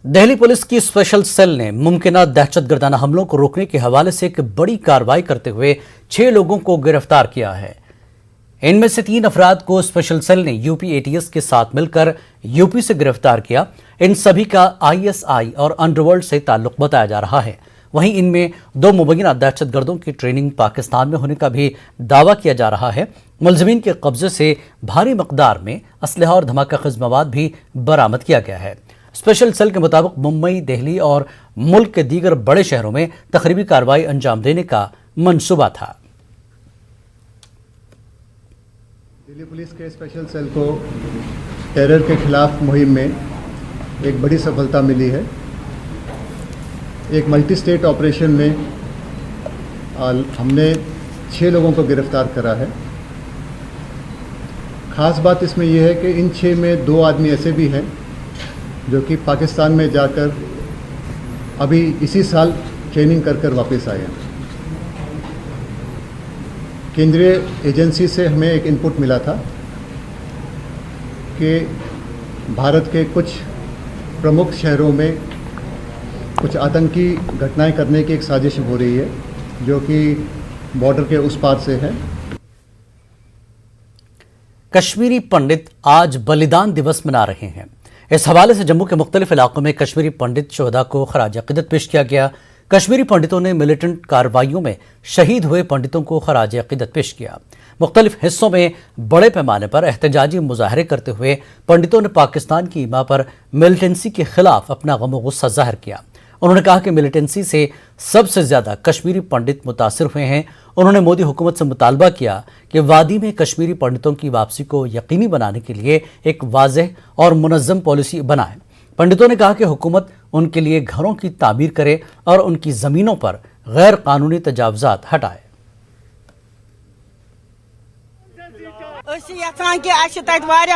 Delhi police کی special cell نے ممکنہ دہشت گردانہ حملوں کو روکنے کے حوالے سے ایک بڑی کارروائی کرتے ہوئے 6 لوگوں کو گرفتار کیا ہے۔ ان میں سے 3 افراد کو اسپیشل سیل نے U P A T S کے ساتھ مل کر یوپی سے گرفتار کیا۔ ان سبھی کا ISI اور انڈر ورلڈ سے تعلق بتایا جا رہا ہے۔ وہیں ان میں 2 مبینہ دہشت گردوں کی ٹریننگ پاکستان میں ہونے کا بھی دعویٰ کیا جا رہا ہے۔ ملزمین کے قبضے سے بھاری مقدار میں اسلحہ اور دھماکہ خیز مواد بھی برآمد کیا گیا ہے۔ اسپیشل سیل کے مطابق ممبئی، دہلی اور ملک کے دیگر بڑے شہروں میں تخریبی کارروائی انجام دینے کا منصوبہ تھا۔ دہلی پولیس کے اسپیشل سیل کو ٹیرر کے خلاف مہم میں ایک بڑی سفلتا ملی ہے۔ ایک ملٹی سٹیٹ آپریشن میں ہم نے 6 لوگوں کو گرفتار کرا ہے۔ خاص بات اس میں یہ ہے کہ ان 6 میں 2 آدمی ایسے بھی ہیں جو کہ پاکستان میں جا کر ابھی اسی سال ٹریننگ کر واپس آئے ہیں۔ کیندری ایجنسی سے ہمیں ایک انپٹ ملا تھا کہ بھارت کے کچھ پرمکھ شہروں میں کچھ آتنکی گھٹنائیں کرنے کی ایک سازش ہو رہی ہے جو کہ بارڈر کے اس پار سے ہے۔ کشمیری پنڈت آج بلیدان دیوس منا رہے ہیں۔ اس حوالے سے جموں کے مختلف علاقوں میں کشمیری پنڈت شہداء کو خراج عقیدت پیش کیا گیا۔ کشمیری پنڈتوں نے ملیٹنٹ کارروائیوں میں شہید ہوئے پنڈتوں کو خراج عقیدت پیش کیا۔ مختلف حصوں میں بڑے پیمانے پر احتجاجی مظاہرے کرتے ہوئے پنڈتوں نے پاکستان کی ایما پر ملیٹنسی کے خلاف اپنا غم و غصہ ظاہر کیا۔ انہوں نے کہا کہ ملیٹنسی سے سب سے زیادہ کشمیری پنڈت متاثر ہوئے ہیں۔ انہوں نے مودی حکومت سے مطالبہ کیا کہ وادی میں کشمیری پنڈتوں کی واپسی کو یقینی بنانے کے لیے ایک واضح اور منظم پالیسی بنائے۔ پنڈتوں نے کہا کہ حکومت ان کے لیے گھروں کی تعمیر کرے اور ان کی زمینوں پر غیر قانونی تجاوزات ہٹائے۔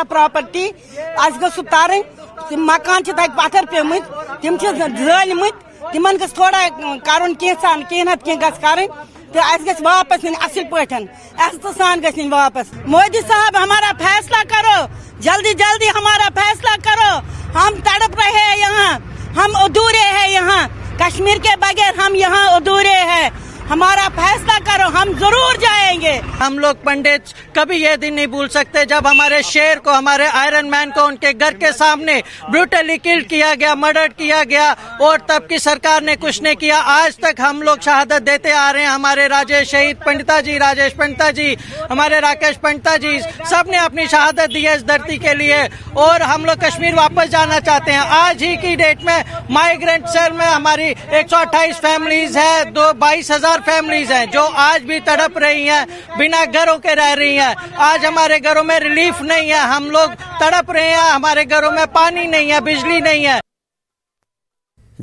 پراپرٹی گھس ترن مکان پتھر پیمت تم زالمت تمن گھس تھوڑا کرن کی نت گھس کرن تو اس گھس واپس نن اصل پٹھن عزت سان گھس نن واپس۔ مودی صاحب ہمارا فیصلہ کرو، جلدی جلدی ہمارا فیصلہ کرو۔ ہم تڑپ رہے ہیں یہاں، ہم ادھورے ہیں یہاں، کشمیر کے بغیر ہم یہاں ادھورے ہیں۔ ہمارا فیصلہ کرو، ہم ضرور جائیں گے۔ ہم لوگ پنڈت کبھی یہ دن نہیں بھول سکتے جب ہمارے شیر کو، ہمارے آئرن مین کو ان کے گھر کے سامنے بروٹلی کل کیا گیا، مرڈر کیا گیا اور تب کی سرکار نے کچھ نہیں کیا۔ آج تک ہم لوگ شہادت دیتے آ رہے ہیں۔ ہمارے راجیش شہید پنڈتا جی، راجیش پنڈتا جی، ہمارے راکیش پنڈتا جی، سب نے اپنی شہادت دی ہے اس دھرتی کے لیے اور ہم لوگ کشمیر واپس جانا چاہتے ہیں۔ آج ہی کی ڈیٹ میں مائیگرنٹ سیل میں ہماری 128 فیملیز ہیں، 22,000 فیملیز ہیں جو آج بھی تڑپ رہی ہیں، بنا گھروں کے رہ رہی ہیں۔ آج ہمارے گھروں میں ریلیف نہیں ہے، ہم لوگ تڑپ رہے ہیں، ہمارے گھروں میں پانی نہیں ہے، بجلی نہیں ہے۔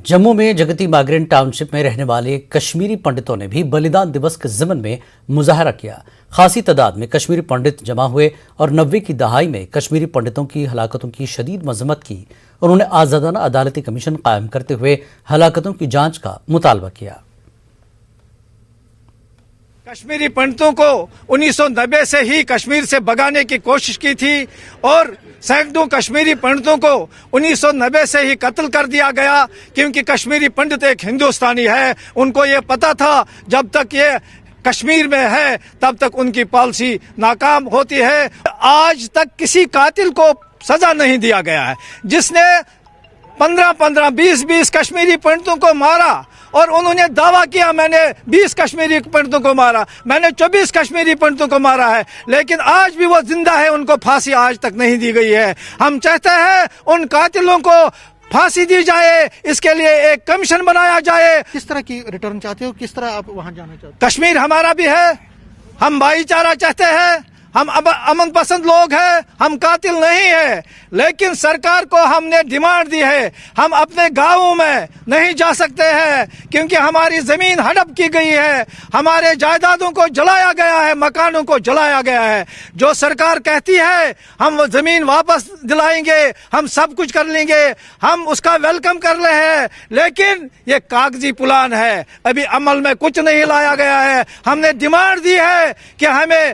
جموں میں جگتی مائیگرنٹ ٹاؤن شپ میں رہنے والے کشمیری پنڈتوں نے بھی بلیدان دیوس کے ضمن میں مظاہرہ کیا۔ خاصی تعداد میں کشمیری پنڈت جمع ہوئے اور 90 کی دہائی میں کشمیری پنڈتوں کی ہلاکتوں کی شدید مذمت کی۔ انہوں نے آزادانہ عدالتی کمیشن قائم کرتے ہوئے ہلاکتوں کی جانچ کا مطالبہ کیا۔ کشمیری پنڈتوں کو 1990 سے ہی کشمیر سے بھگانے کی کوشش کی تھی اور سینکڑوں کشمیری پنڈتوں کو 1990 سے ہی قتل کر دیا گیا کیونکہ کشمیری پنڈت ایک ہندوستانی ہے۔ ان کو یہ پتا تھا جب تک یہ کشمیر میں ہے تب تک ان کی پالیسی ناکام ہوتی ہے۔ آج تک کسی قاتل کو سزا نہیں دیا گیا ہے جس نے 15 20 کشمیری پنڈتوں کو مارا اور انہوں نے دعویٰ کیا میں نے 20 کشمیری پنڈتوں کو مارا، میں نے 24 کشمیری پنڈتوں کو مارا ہے، لیکن آج بھی وہ زندہ ہے، ان کو پھانسی آج تک نہیں دی گئی ہے۔ ہم چاہتے ہیں ان قاتلوں کو پھانسی دی جائے، اس کے لیے ایک کمیشن بنایا جائے۔ کس طرح کی ریٹرن چاہتے ہو، کس طرح آپ وہاں جانا چاہتے ہیں؟ کشمیر ہمارا بھی ہے، ہم بھائی چارہ چاہتے ہیں، ہم امن پسند لوگ ہیں، ہم قاتل نہیں ہیں، لیکن سرکار کو ہم نے ڈیمانڈ دی ہے ہم اپنے گاؤں میں نہیں جا سکتے ہیں کیونکہ ہماری زمین ہڑپ کی گئی ہے، ہمارے جائیدادوں کو جلایا گیا ہے، مکانوں کو جلایا گیا ہے۔ جو سرکار کہتی ہے ہم وہ زمین واپس دلائیں گے، ہم سب کچھ کر لیں گے، ہم اس کا ویلکم کر رہے ہیں، لیکن یہ کاغذی پلان ہے، ابھی عمل میں کچھ نہیں لایا گیا ہے۔ ہم نے ڈیمانڈ دی ہے کہ ہمیں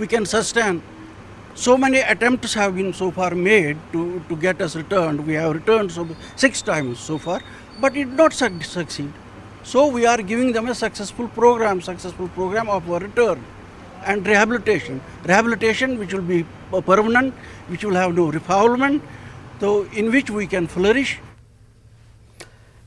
we can sustain. So many attempts have been so far made to get us returned. We have returned 6 times so far, but it did not succeed. So we are giving them a successful program of our return and rehabilitation which will be permanent, which will have no refoulement, so in which we can flourish.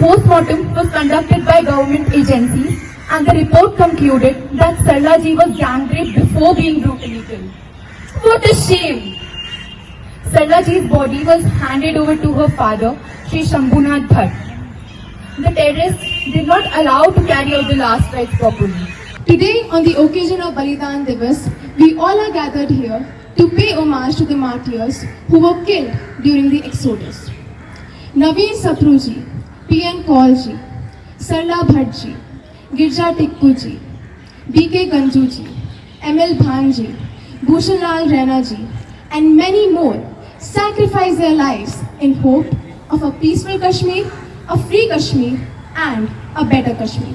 Postmortem was conducted by government agencies and the report concluded that Sarla ji was gang raped before being brutally killed. What a shame! Sarla ji's body was handed over to her father, Shri Shambhunath Bhatt. The terrorists did not allow to carry out the last rites properly. Today, on the occasion of Balidan Divas, we all are gathered here to pay homage to the martyrs who were killed during the Exodus. Naveen Satru ji, P.N. Kaul ji, Sarla Bhatt ji, Girja Tikku ji, B.K. Ganju ji, M.L. Bhan ji, Bhushan Lal Raina ji, and many more sacrificed their lives in hope of a peaceful Kashmir, a free Kashmir, and a better Kashmir.